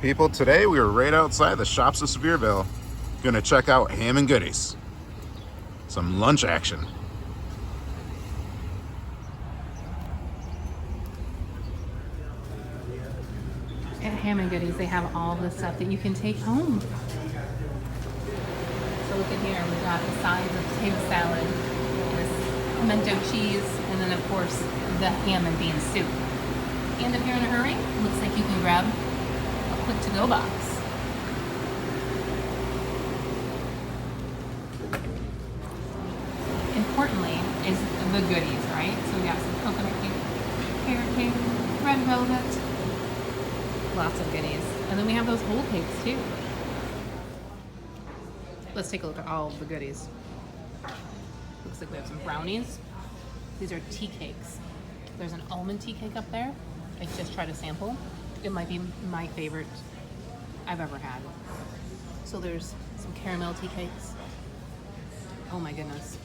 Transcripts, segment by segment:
people? Today we were right outside the shops of Sevierville. Gonna check out Ham N Goodys. Some lunch action. At Ham N Goodys, they have all the stuff that you can take home. So look at here, we've got the sides of potato salad, this pimento cheese, and then of course the ham and bean soup. And if you're in a hurry, it looks like you can grab a quick to-go box. Importantly is the goodies, right? So we got some coconut cake, carrot cake, red velvet, lots of goodies. And then we have those whole cakes too. Let's take a look at all of the goodies. Looks like we have some brownies. These are tea cakes. There's an almond tea cake up there. I just tried a sample. It might be my favorite I've ever had. So there's some caramel tea cakes. Oh my goodness.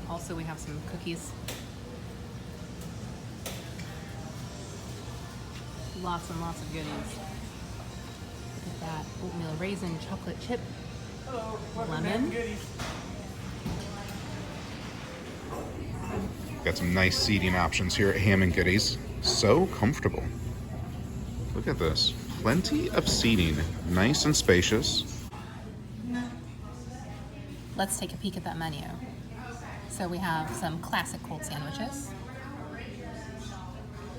Also, we have some cookies. Lots and lots of goodies. Look at that. Oatmeal raisin chocolate chip. Lemon. Got some nice seating options here at Ham N Goodys. So comfortable. Look at this. Plenty of seating. Nice and spacious. Let's take a peek at that menu. So we have some classic cold sandwiches.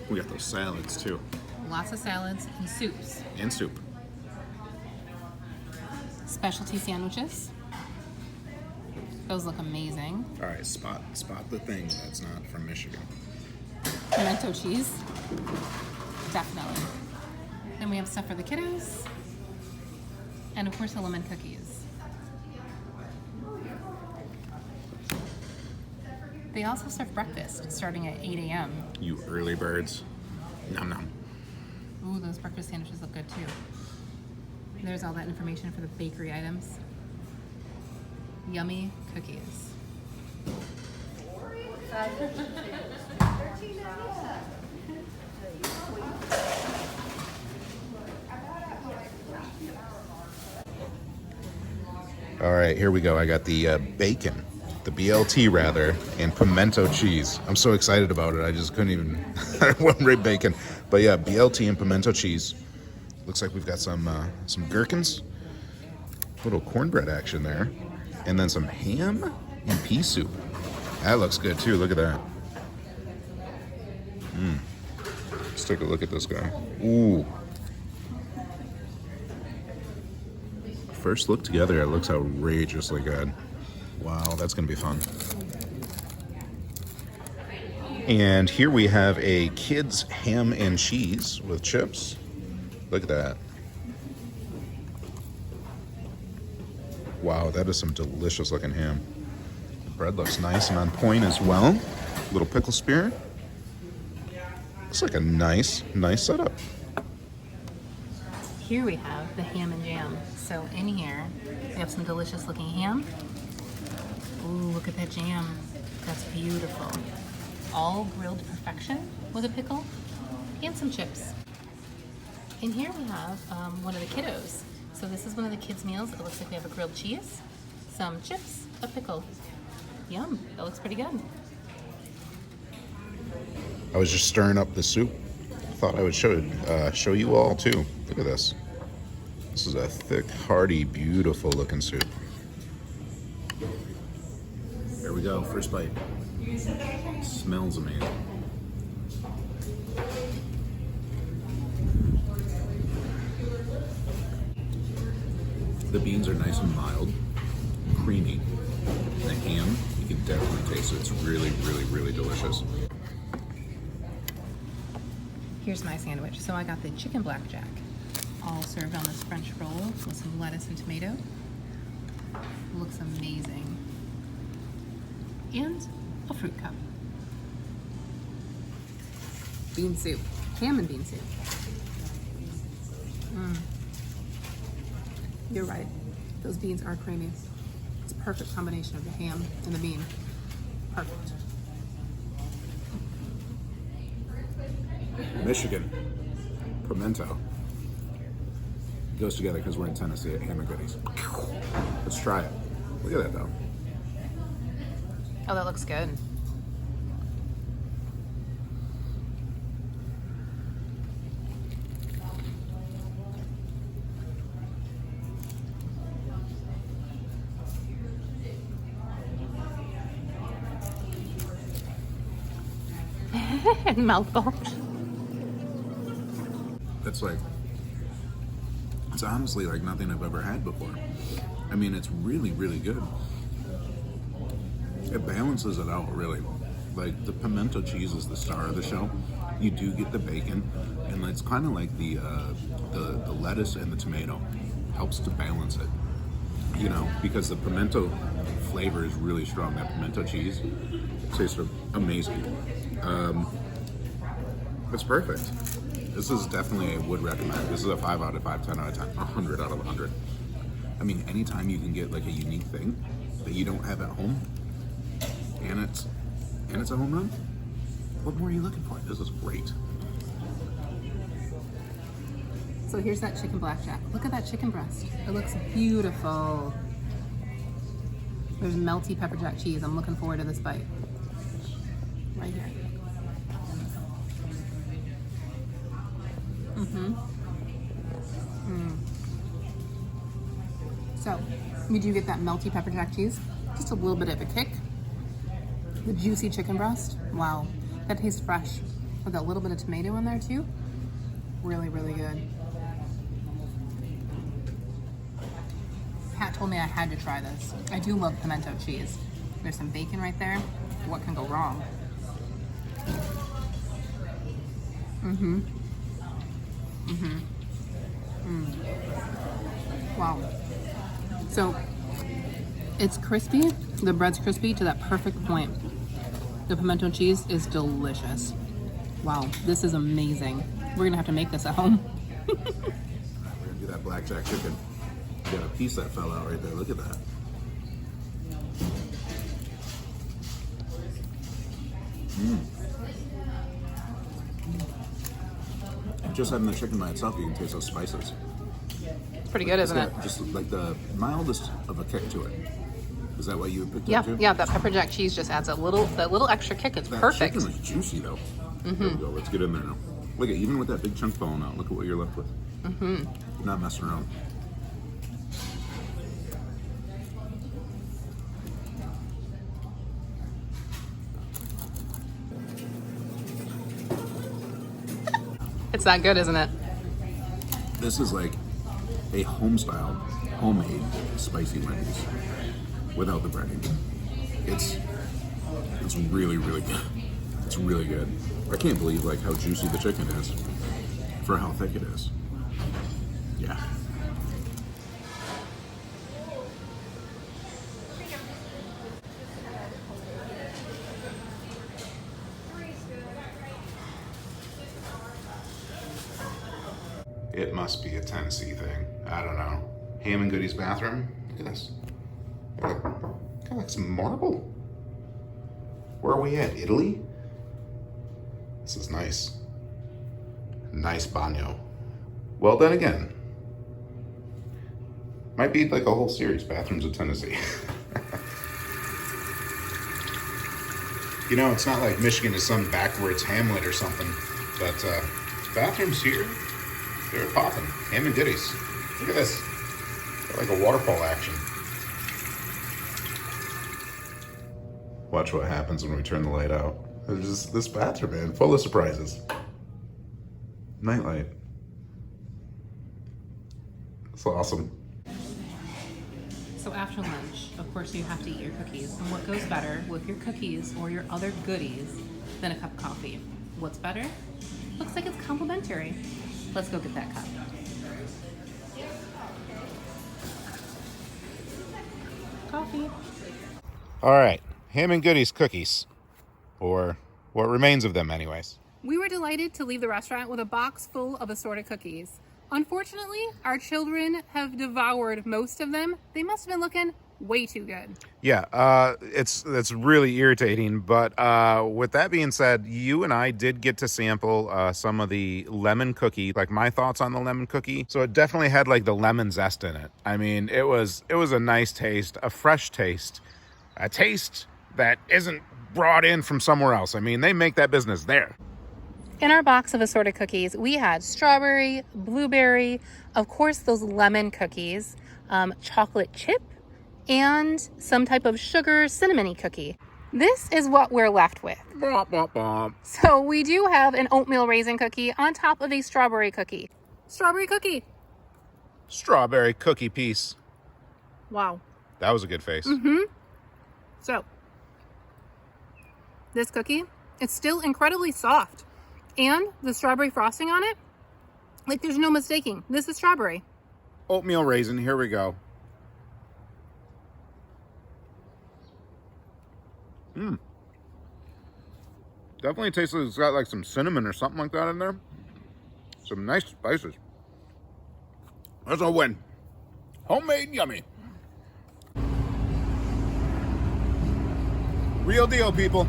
We got those salads too. Lots of salads and soups. And soup. Specialty sandwiches. Those look amazing. All right, spot the thing that's not from Michigan. Pimento cheese. Definitely. Then we have stuff for the kiddos. And of course the lemon cookies. They also serve breakfast starting at 8 a.m. You early birds. Nom nom. Ooh, those breakfast sandwiches look good too. There's all that information for the bakery items. Yummy cookies. All right, here we go. I got the bacon, the BLT rather, and pimento cheese. I'm so excited about it. I just couldn't even, I wasn't right bacon. But yeah, BLT and pimento cheese. Looks like we've got some gherkins, little cornbread action there, and then some ham and pea soup. That looks good too. Look at that. Let's take a look at this guy. Ooh. First look together, it looks outrageously good. Wow, that's gonna be fun. And here we have a kid's ham and cheese with chips. Look at that. Wow, that is some delicious looking ham. The bread looks nice and on point as well. Little pickle spear. Looks like a nice setup. Here we have the ham and jam. So in here, we have some delicious looking ham. Ooh, look at that jam. That's beautiful. All grilled to perfection with a pickle and some chips. In here we have one of the kiddos. So this is one of the kids' meals. It looks like we have a grilled cheese, some chips, a pickle. Yum, that looks pretty good. I was just stirring up the soup. Thought I would show you all too. Look at this. This is a thick, hearty, beautiful looking soup. There we go, first bite. Smells amazing. The beans are nice and mild, creamy. The ham, you can definitely taste it. It's really, really, really delicious. Here's my sandwich. So I got the chicken blackjack, all served on this French roll with some lettuce and tomato. Looks amazing. And a fruit cup. Bean soup, ham and bean soup. You're right, those beans are creamy. It's a perfect combination of the ham and the bean. Perfect. Michigan. pimento. It goes together because we're in Tennessee at Ham N Goodys. Let's try it. Look at that though. Oh, that looks good. Mouthful. It's like, it's honestly like nothing I've ever had before. I mean, it's really, really good. It balances it out really. Like the pimento cheese is the star of the show. You do get the bacon, and it's kind of like the lettuce and the tomato helps to balance it. You know, because the pimento flavor is really strong. That pimento cheese tastes amazing. It's perfect. This is definitely, I would recommend. This is a 5 out of 5, 10 out of 10, 100 out of 100. I mean, anytime you can get like a unique thing that you don't have at home, and it's a home run, what more are you looking for? This is great. So here's that chicken blackjack. Look at that chicken breast. It looks beautiful. There's melty pepper jack cheese. I'm looking forward to this bite. Right here. So, we do get that melty pepper jack cheese. Just a little bit of a kick. The juicy chicken breast. Wow. That tastes fresh. With that little bit of tomato in there too. Really, really good. Pat told me I had to try this. I do love pimento cheese. There's some bacon right there. What can go wrong? Wow. So, it's crispy. The bread's crispy to that perfect point. The pimento cheese is delicious. Wow, this is amazing. We're gonna have to make this at home. We're gonna do that blackjack chicken. You got a piece that fell out right there. Look at that. Just having the chicken by itself, you can taste those spices. It's pretty good, isn't it? Just like the mildest of a kick to it. Is that what you picked Yeah, up too? yeah. That pepper jack cheese just adds that little extra kick. It's That perfect. chicken is juicy though. There we go. Let's get in there now. Look at, even with that big chunk falling out, look at what you're left with. You're not messing around. It's that good, isn't it? This is like a home-style, homemade spicy Wendy's without the breading. It's really, really good. It's really good. I can't believe like how juicy the chicken is for how thick it is. Yeah. It must be a Tennessee thing. I don't know. Ham N Goodys bathroom. Look at this. Kind of like some marble. Where are we at? Italy? This is nice. Nice bagno. Well, then again, might be like a whole series, Bathrooms of Tennessee. You know, it's not like Michigan is some backwards hamlet or something, but bathrooms here, they're popping. Ham N Goodys. Look at this. They're like a waterfall action. Watch what happens when we turn the light out. There's just this bathroom, man, full of surprises. Nightlight. It's awesome. So after lunch, of course, you have to eat your cookies. And what goes better with your cookies or your other goodies than a cup of coffee? What's better? Looks like it's complimentary. Let's go get that cup. Coffee. All right, Ham N Goodys cookies, or what remains of them anyways. We were delighted to leave the restaurant with a box full of assorted cookies. Unfortunately, our children have devoured most of them. They must have been looking Way too good. Yeah, it's really irritating. But with that being said, you and I did get to sample some of the lemon cookie. Like my thoughts on the lemon cookie. So it definitely had like the lemon zest in it. I mean, it was a nice taste, a fresh taste, a taste that isn't brought in from somewhere else. I mean, they make that business there. In our box of assorted cookies, we had strawberry, blueberry, of course those lemon cookies, chocolate chip, and some type of sugar cinnamony cookie. This is what we're left with. Bom, bom, bom. So we do have an oatmeal raisin cookie on top of a strawberry cookie. Strawberry cookie. Strawberry cookie piece. Wow. That was a good face. So this cookie, it's still incredibly soft. And the strawberry frosting on it, like there's no mistaking. This is strawberry. Oatmeal raisin, here we go. Definitely tastes like it's got like some cinnamon or something like that in there. Some nice spices. That's a win. Homemade yummy. Real deal, people.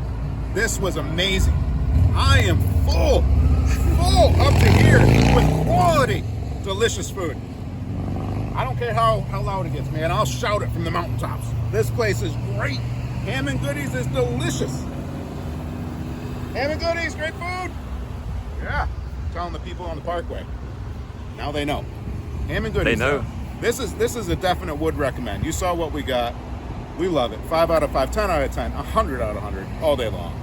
This was amazing. I am full up to here with quality, delicious food. I don't care how loud it gets, man. I'll shout it from the mountaintops. This place is great. Ham N Goodys is delicious. Ham N Goodys, great food. Yeah, telling the people on the parkway. Now they know. Ham N Goodys. They know. This is a definite would recommend. You saw what we got. We love it. 5 out of 5, 10 out of 10, 100 out of 100, all day long.